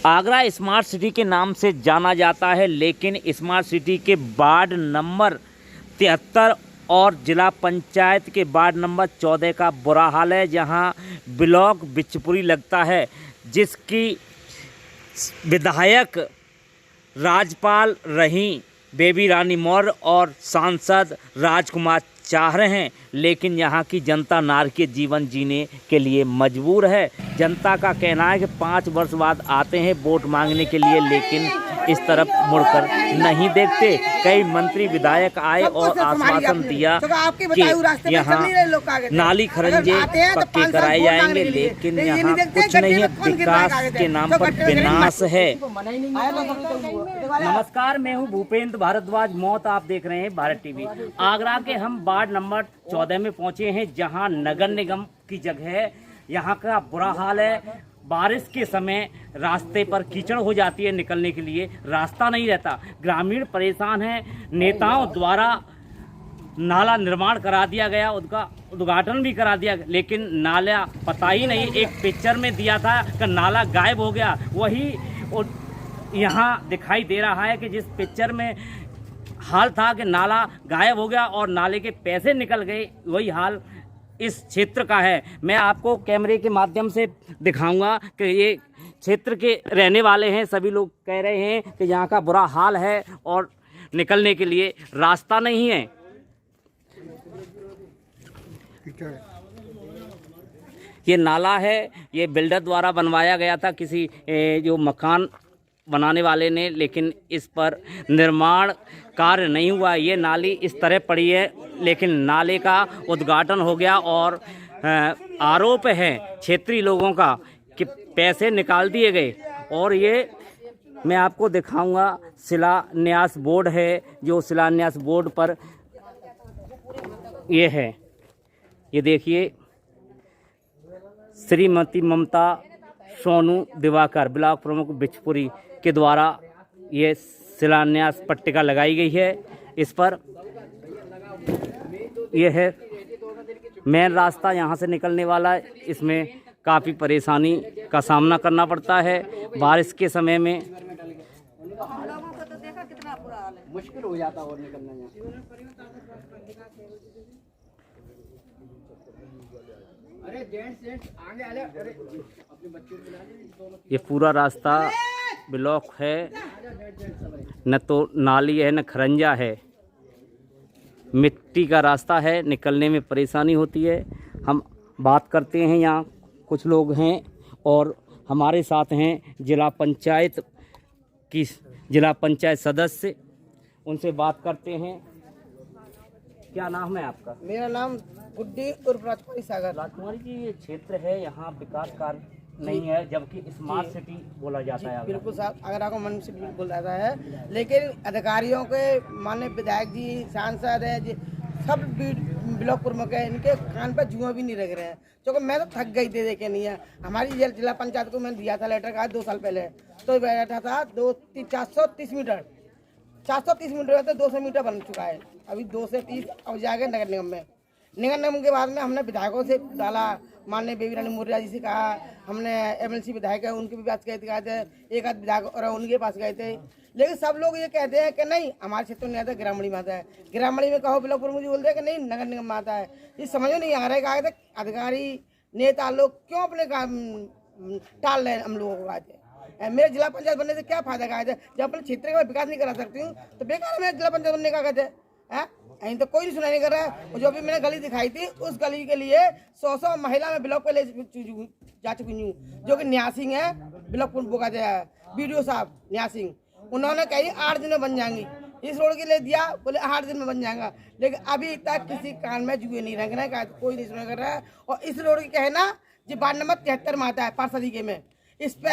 Agra smart city के नाम से जाना जाता है, लेकिन स्मार्ट सिटी के वार्ड नंबर 73 और जिला पंचायत के वार्ड नंबर 14 का बुरा हाल है, जहां ब्लॉक बिचपुरी लगता है, जिसकी विधायक राजपाल रही बेबी रानी मौर्य और सांसद राजकुमार चाह रहे हैं, लेकिन यहाँ की जनता नारकीय जीवन जीने के लिए मजबूर है। जनता का कहना है कि 5 वर्ष बाद आते हैं वोट मांगने के लिए, लेकिन इस तरफ मुड़कर नहीं देखते। कई मंत्री विधायक आए और आश्वासन दिया कि यहाँ नाली खरंजे पक्के कराए जाएंगे, लेकिन यहाँ कुछ नहीं है, विकास के नाम पर विनाश है। नमस्कार, मैं हूँ भूपेंद्र भारद्वाज मौत, आप देख रहे हैं भारत टीवी। आगरा के हम वार्ड नंबर 14 में पहुंचे हैं, जहां नगर निगम की जगह है। यहाँ का बुरा हाल है, बारिश के समय रास्ते पर कीचड़ हो जाती है, निकलने के लिए रास्ता नहीं रहता। ग्रामीण परेशान हैं। नेताओं द्वारा नाला निर्माण करा दिया गया, उसका उद्घाटन भी करा दिया, लेकिन नाला पता ही नहीं। एक पिक्चर में दिया था कि नाला गायब हो गया, वही यहाँ दिखाई दे रहा है कि जिस पिक्चर में हाल था कि नाला गायब हो गया और नाले के पैसे निकल गए, वही हाल इस क्षेत्र का है। मैं आपको कैमरे के माध्यम से दिखाऊंगा कि ये क्षेत्र के रहने वाले हैं, सभी लोग कह रहे हैं कि यहाँ का बुरा हाल है और निकलने के लिए रास्ता नहीं है। ये नाला है, ये बिल्डर द्वारा बनवाया गया था किसी जो मकान बनाने वाले ने, लेकिन इस पर निर्माण कार्य नहीं हुआ। ये नाली इस तरह पड़ी है, लेकिन नाले का उद्घाटन हो गया और आरोप है क्षेत्रीय लोगों का कि पैसे निकाल दिए गए। और ये मैं आपको दिखाऊंगा, शिलान्यास बोर्ड है, जो शिलान्यास बोर्ड पर ये है, ये देखिए, श्रीमती ममता सोनू दिवाकर ब्लॉक प्रमुख बिचपुरी के द्वारा ये शिलान्यास पट्टिका लगाई गई है। इस पर यह है मेन रास्ता यहाँ से निकलने वाला, इसमें काफ़ी परेशानी का सामना करना पड़ता है बारिश के समय में। मुश्किल हो जाता है और निकलना यहाँ। ये पूरा रास्ता ब्लॉक है, न तो नाली है न खरंजा है, मिट्टी का रास्ता है, निकलने में परेशानी होती है। हम बात करते हैं, यहाँ कुछ लोग हैं और हमारे साथ हैं जिला पंचायत सदस्य, उनसे बात करते हैं। क्या नाम है आपका? मेरा नाम गुड्डी उर्फ राजकुमारी सागर। राजकुमारी जी, ये क्षेत्र है, यहाँ विकास कार्य नहीं है, जबकि स्मार्ट सिटी बोला जाता है। बिल्कुल साहब, अगर आपको मन से बोला जाता है, लेकिन अधिकारियों के माननीय विधायक जी, सांसद है जी, सब ब्लॉक प्रमुख है, इनके कान पर जुआ भी नहीं रख रहे हैं। क्योंकि मैं तो थक गई दे के नहीं है। हमारी जिला पंचायत को मैंने दिया था लेटर का 2 साल पहले, तो बैठा था 430 मीटर, 430 मीटर में तो 200 मीटर बन चुका है, अभी 2 से 30 अब जाएगा नगर निगम में। नगर निगम के बाद में हमने विधायकों से डाला, माननीय बेबी रानी मौर्य जी से कहा, हमने एमएलसी विधायक है उनके भी पास गए थे, एक आध विधायक और उनके पास गए थे, लेकिन सब लोग ये कहते हैं कि नहीं हमारे क्षेत्र में आता है, ग्रामीण में आता है। ग्रामीण में कहो ब्लॉक प्रमुख जी बोलते हैं कि नहीं नगर निगम में आता है। ये समझ में नहीं आ रहा है कि अधिकारी नेता लोग क्यों अपने काम टाल रहे हैं हम लोगों को। कहते मेरे जिला पंचायत बनने से क्या फायदा, कहते जब अपने क्षेत्र का विकास नहीं करा सकती हूँ तो बेकार है मेरा जिला पंचायत बनने का। कहते हैं कहीं तो कोई सुनाई नहीं कर रहा है। जो भी मैंने गली दिखाई थी, उस गली के लिए 100 महिला में ब्लॉक पे ले जा चुकी हूँ, जो कि न्याय सिंह है ब्लॉक बोका जाए BDO साहब न्याय सिंह, उन्होंने कही 8 दिन में बन जाएंगी। इस रोड के लिए दिया, बोले 8 दिन में बन जाएगा, लेकिन अभी तक किसी कान में जुए नहीं रंग रहा है, कोई नहीं सुना कर रहा है। और इस रोड की कहना जो वार्ड नंबर 73 में आता है पार्षदी में, इस पे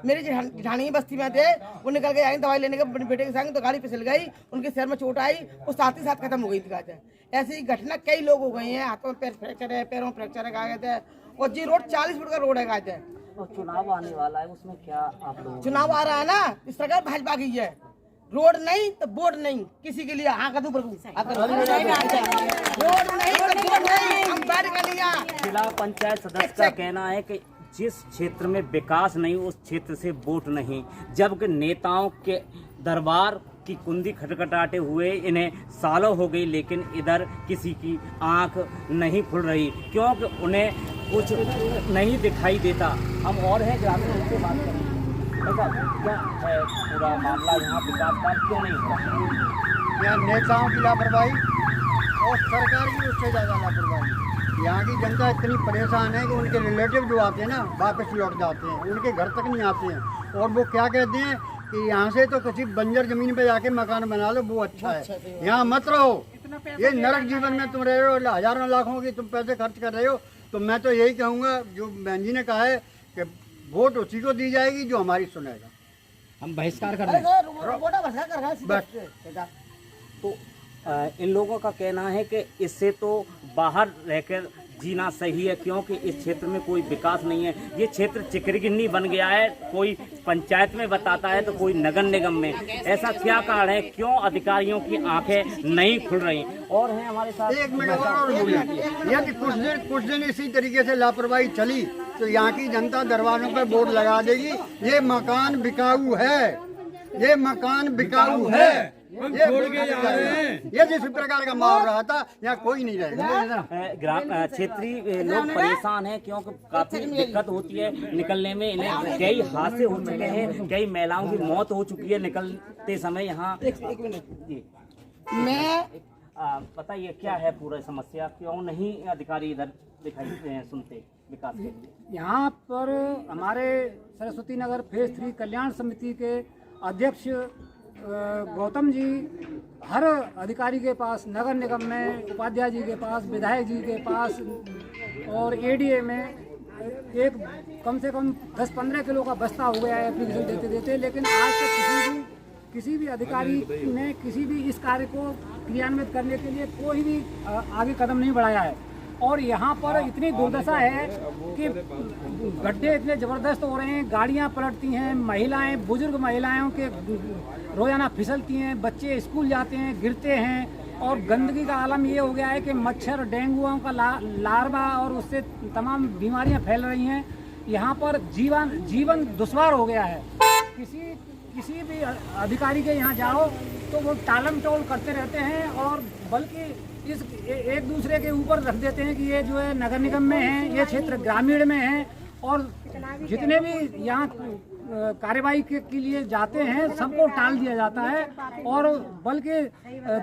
मेरी जेठानी बस्ती में थे, वो निकल के आई दवाई लेने के बेटे के संग, तो गाड़ी फिसल गई, उनके सिर में चोट आई, वो साथ ही साथ खत्म हो गई थी। कहते हैं ऐसी घटना कई लोग हो गई हैं, हाथों में पैर फ्रैक्चर है, पैरों में फ्रैक्चर है, कहते हैं। और जी रोड 40 फुट का रोड है। कहते हैं और चुनाव आने वाला है, उसमें क्या आप लोग? चुनाव आ रहा है ना, इस सरकार भाजपा की है, रोड नहीं तो बोर्ड नहीं, किसी के लिए हाँ का रोड नहीं तो बोर्ड नहीं, हम बैठ कर लिया। जिला पंचायत सदस्य का कहना है कि जिस क्षेत्र में विकास नहीं उस क्षेत्र से वोट नहीं, जबकि नेताओं के दरबार की कुंडी खटखटाते हुए इन्हें सालों हो गई, लेकिन इधर किसी की आंख नहीं खुल रही क्योंकि उन्हें कुछ नहीं दिखाई देता। हम और हैं ग्रामीण, उनसे बात करेंगे। ऐसा क्या है पूरा मामला, यहाँ विकास कार्य क्यों नहीं हुआ? यहाँ नेताओं की लापरवाही और सरकार की उससे ज़्यादा लापरवाही। यहाँ की जनता इतनी परेशान है कि उनके रिलेटिव जो आते हैं ना वापस लौट जाते हैं, उनके घर तक नहीं आते हैं। और वो क्या कहते हैं कि यहाँ से तो किसी बंजर ज़मीन पे जाके मकान बना लो, वो अच्छा है, यहाँ मत रहो। ये नरक जीवन में तुम रह रहे हो, हजारों लाखों की तुम पैसे खर्च कर रहे हो। तो मैं तो यही कहूँगा जो बहन जी ने कहा है कि वोट उसी को दी जाएगी जो हमारी सुनेगा। हम बहिष्कार कर रहे हैं। बस तो इन लोगों का कहना है कि इससे तो बाहर रहकर जीना सही है क्योंकि इस क्षेत्र में कोई विकास नहीं है। ये क्षेत्र चिकरगिन्नी बन गया है, कोई पंचायत में बताता है तो कोई नगर निगम में। ऐसा क्या कारण है, क्यों अधिकारियों की आंखें नहीं खुल रही? और हैं हमारे साथ। एक मिनट और बोलिए, यदि कुछ दिन इसी तरीके से लापरवाही चली तो यहाँ की जनता दरवाजों पर बोर्ड लगा देगी, ये मकान बिकाऊ है, ये मकान बिकाऊ है। ये जिस प्रकार का माहौल रहा था यहाँ कोई नहीं रहेगा। क्षेत्रीय लोग परेशान हैं क्योंकि काफी दिक्कत होती है निकलने में। इन्हें कई हादसे हो चुके हैं, कई महिलाओं की मौत हो चुकी है निकलते समय यहाँ। मैं बताइए क्या है पूरा समस्या, क्यों नहीं अधिकारी इधर दिखाई सुनते विकास के लिए? यहाँ पर हमारे सरस्वती नगर फेज 3 कल्याण समिति के अध्यक्ष गौतम जी हर अधिकारी के पास, नगर निगम में उपाध्याय जी के पास, विधायक जी के पास और एडीए में एक कम से कम 10-15 किलो का बस्ता हो गया है एप्लीकेशन देते देते, लेकिन आज तक किसी भी अधिकारी ने किसी भी इस कार्य को क्रियान्वित करने के लिए कोई भी आगे कदम नहीं बढ़ाया है। और यहाँ पर इतनी दुर्दशा है कि गड्ढे इतने ज़बरदस्त हो रहे हैं, गाड़ियाँ पलटती हैं, महिलाएं, बुजुर्ग महिलाओं के रोजाना फिसलती हैं, बच्चे स्कूल जाते हैं गिरते हैं, और गंदगी का आलम ये हो गया है कि मच्छर, डेंगुओं का लार्वा और उससे तमाम बीमारियां फैल रही हैं। यहाँ पर जीवन दुश्वार हो गया है। किसी भी अधिकारी के यहाँ जाओ तो वो टालम टोल करते रहते हैं और बल्कि इस एक दूसरे के ऊपर रख देते हैं कि ये जो है नगर निगम में है, ये क्षेत्र ग्रामीण में है, और जितने भी यहाँ कार्यवाही के लिए जाते हैं सबको टाल दिया जाता है। और बल्कि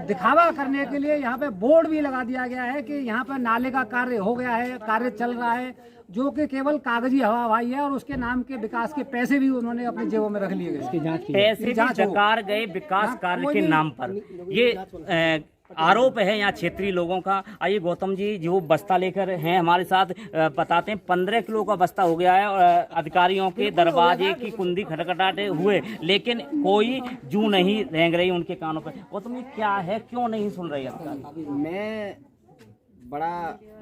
दिखावा करने के लिए यहाँ पे बोर्ड भी लगा दिया गया है कि यहाँ पर नाले का कार्य हो गया है, कार्य चल रहा है, जो कि केवल कागजी हवाई है, और उसके नाम के विकास के पैसे भी उन्होंने अपनी जेबों में रख लिए गए। पैसे भी सरकार गए विकास कार्य के नाम पर, ये आरोप है यहाँ क्षेत्रीय लोगों का। आइए गौतम जी जो बस्ता लेकर हैं हमारे साथ बताते हैं। 15 किलो का बस्ता हो गया है और अधिकारियों के दरवाजे की कुंडी खटखटाते हुए, लेकिन कोई जू नहीं रेंग रही उनके कानों पर। गौतम जी क्या है, क्यों नहीं सुन रही अधिकारी?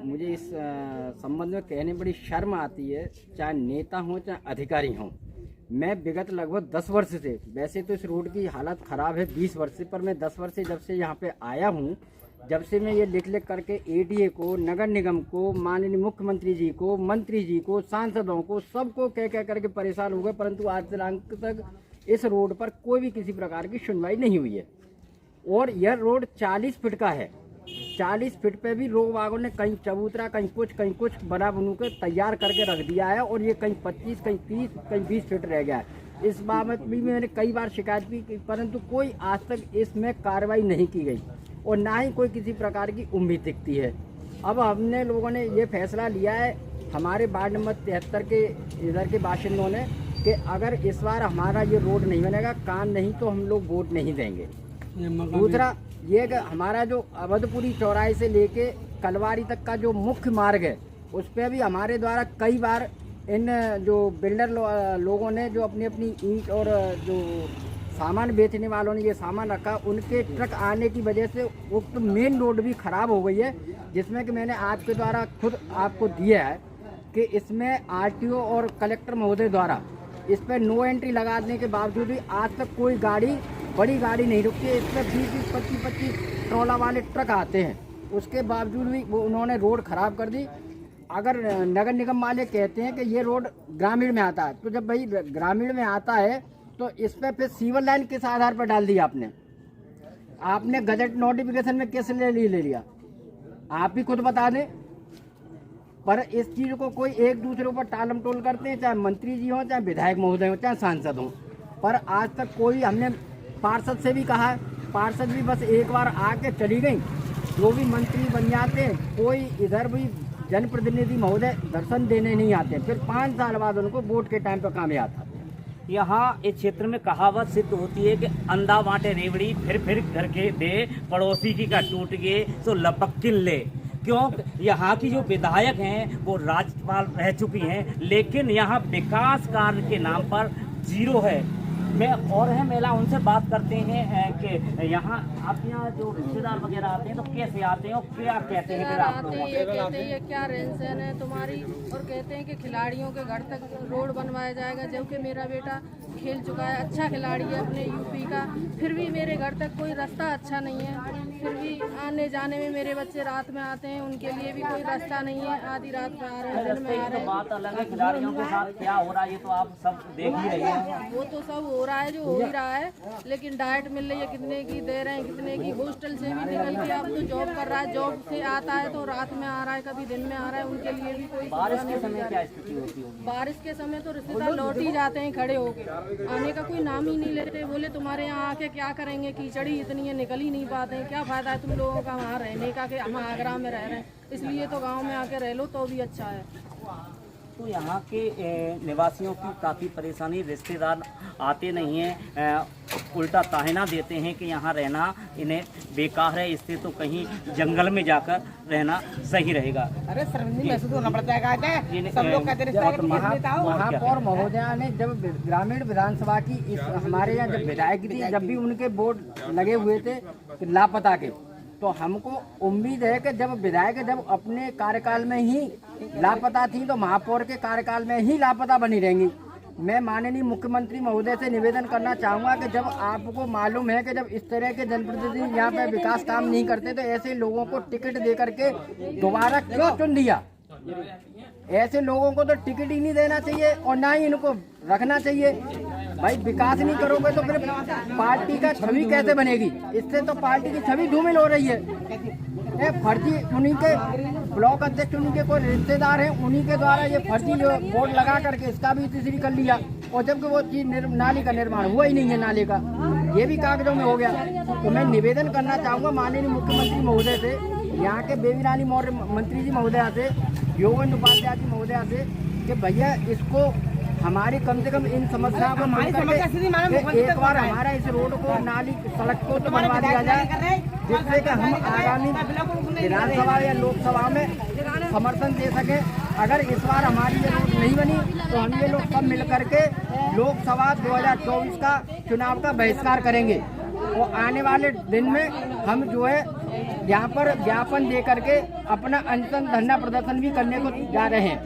मुझे इस संबंध में कहने बड़ी शर्म आती है, चाहे नेता हों चाहे अधिकारी हों। मैं विगत लगभग 10 वर्ष से, वैसे तो इस रोड की हालत ख़राब है 20 वर्ष से, पर मैं 10 वर्ष से जब से यहाँ पे आया हूँ, जब से मैं ये लिख करके एडीए को, नगर निगम को, माननीय मुख्यमंत्री जी को, मंत्री जी को, सांसदों को, सबको कह करके परेशान हो गए, परंतु आज दिनांक तक इस रोड पर कोई भी किसी प्रकार की सुनवाई नहीं हुई है। और यह रोड 40 फीट का है, 40 फीट पे भी लोग वागों ने कहीं चबूतरा, कहीं कुछ बना बनू के तैयार करके रख दिया है, और ये कहीं 25, कहीं 30, कहीं 20 फीट रह गया है। इस बाबत भी मैंने कई बार शिकायत भी की, परंतु कोई आज तक इसमें कार्रवाई नहीं की गई और ना ही कोई किसी प्रकार की उम्मीद दिखती है। अब हमने लोगों ने ये फैसला लिया है, हमारे वार्ड नंबर 73 के इधर के बाशिंदों ने, कि अगर इस बार हमारा ये रोड नहीं बनेगा, काम नहीं, तो हम लोग वोट नहीं देंगे। दूसरा ये कि हमारा जो अवधपुरी चौराहे से लेके कलवारी तक का जो मुख्य मार्ग है, उस पर भी हमारे द्वारा कई बार इन जो बिल्डर लोगों ने जो अपनी ईंट और जो सामान बेचने वालों ने ये सामान रखा, उनके ट्रक आने की वजह से उक्त मेन रोड भी ख़राब हो गई है, जिसमें कि मैंने आपके द्वारा खुद आपको दिया है कि इसमें आरटीओ और कलेक्टर महोदय द्वारा इस पर नो एंट्री लगाने के बावजूद भी आज तक कोई गाड़ी, बड़ी गाड़ी नहीं रुकती है। इसमें 20, 25 ट्रॉला वाले ट्रक आते हैं, उसके बावजूद भी वो उन्होंने रोड ख़राब कर दी। अगर नगर निगम वाले कहते हैं कि ये रोड ग्रामीण में आता है, तो जब भाई ग्रामीण में आता है तो इस पे फिर सीवर लाइन किस आधार पर डाल दी आपने गजट नोटिफिकेशन में किस ले लिया आप ही खुद बता दें। पर इस चीज को कोई एक दूसरे ऊपर टालम टोल करते हैं, चाहे मंत्री जी हों, चाहे विधायक महोदय हों, चाहे सांसद हों। पर आज तक कोई, हमने पार्षद से भी कहा, पार्षद भी बस एक बार आके चली गई। जो भी मंत्री बन जाते हैं, कोई इधर भी जनप्रतिनिधि महोदय दर्शन देने नहीं आते, फिर 5 साल बाद उनको वोट के टाइम पर काम आता है। यहाँ इस क्षेत्र में कहावत सिद्ध होती है कि अंधा बांटे रेवड़ी, फिर घर के दे, पड़ोसी की का टूट गए तो लपक किन ले। क्यों? यहाँ की जो विधायक हैं वो राज्यपाल रह चुकी हैं, लेकिन यहाँ विकास कार्य के नाम पर जीरो है। मैं और है महिला, उनसे बात करते हैं कि यहाँ आप यहाँ जो रिश्तेदार वगैरह आते हैं तो कैसे आते हैं और क्या कहते हैं? फिर आप लोग ये कहते हैं ये क्या रेंसन है तुम्हारी, और कहते हैं कि खिलाड़ियों के घर तक रोड बनवाया जाएगा, जबकि मेरा बेटा खेल चुका है, अच्छा खिलाड़ी है अपने यूपी का, फिर भी मेरे घर तक कोई रास्ता अच्छा नहीं है। फिर भी आने जाने में मेरे बच्चे रात में आते हैं, उनके लिए भी कोई रास्ता नहीं है, आधी रात में आ रहे हैं, दिन में आ रहे हैं। बात अलग है, खिलाड़ियों के साथ क्या हो रहा है ये तो आप सब देख ही रहे हैं। वो तो सब हो रहा है जो हो ही रहा है, लेकिन डाइट मिल रही है, कितने की दे रहे हैं, कितने की। हॉस्टल से भी निकल के अब तो जॉब कर रहा है, जॉब से आता है तो रात में आ रहा है, कभी दिन में आ रहा है, उनके लिए भी कोई बारिश के समय क्या स्थिति होती होगी? बारिश के समय तो रिश्तेदार लौट ही जाते हैं खड़े होके, आने का कोई नाम ही नहीं लेते। बोले तुम्हारे यहाँ आके क्या करेंगे, कीचड़ी इतनी है, निकल ही नहीं पाते हैं, क्या फायदा है तुम लोगों का वहाँ रहने का कि हम आगरा में रह रहे हैं, इसलिए तो गांव में आके रह लो तो भी अच्छा है। तो यहाँ के निवासियों की काफ़ी परेशानी, रिश्तेदार आते नहीं हैं, उल्टा ताहना देते हैं कि यहाँ रहना इन्हें बेकार है, इससे तो कहीं जंगल में जाकर रहना सही रहेगा। अरे शर्मिंदगी महसूस होना पड़ता है, सब लोग कहते हैं महापौर महोदया ने जब ग्रामीण विधानसभा की हमारे यहाँ जब विधायक थी, जब भी उनके बोर्ड लगे हुए थे लापता के, तो हमको उम्मीद है कि जब विधायक जब अपने कार्यकाल में ही लापता थी तो महापौर के कार्यकाल में ही लापता बनी रहेंगी। मैं माननीय मुख्यमंत्री महोदय से निवेदन करना चाहूँगा कि जब आपको मालूम है कि जब इस तरह के जनप्रतिनिधि यहाँ पे विकास काम नहीं करते तो ऐसे लोगों को टिकट दे करके दोबारा क्यों चुन दिया? ऐसे लोगों को तो टिकट ही नहीं देना चाहिए और ना ही इनको रखना चाहिए। भाई विकास नहीं करोगे तो फिर पार्टी का छवि कैसे बनेगी? इससे तो पार्टी की छवि धूमिल हो रही है। फर्जी उन्हीं के ब्लॉक अध्यक्ष, उन्हीं के कोई रिश्तेदार हैं, उन्हीं के द्वारा ये फर्जी बोर्ड लगा करके इसका भी तीसरी कर लिया, और जबकि वो चीज नाली का निर्माण हुआ ही नहीं है, नाले का ये भी कागजों में हो गया। तो मैं निवेदन करना चाहूँगा माननीय मुख्यमंत्री महोदय से, यहाँ के बेबी रानी मौर्य मंत्री जी महोदया से, योगेंद्र उपाध्याय जी महोदया से कि भैया इसको हमारी कम से कम इन समस्याओं को एक बार हमारा इस रोड को, नाली, सड़क को तो बनवा दिया जाए, जिससे कि हम आगामी विधानसभा या लोकसभा में समर्थन दे सके। अगर इस बार हमारी ये रोड नहीं बनी तो हम ये लोग सब मिल करके लोकसभा 2024 का चुनाव का बहिष्कार करेंगे, और आने वाले दिन में हम जो है यहाँ पर ज्ञापन दे करके अपना अनशन धरना प्रदर्शन भी करने को जा रहे हैं।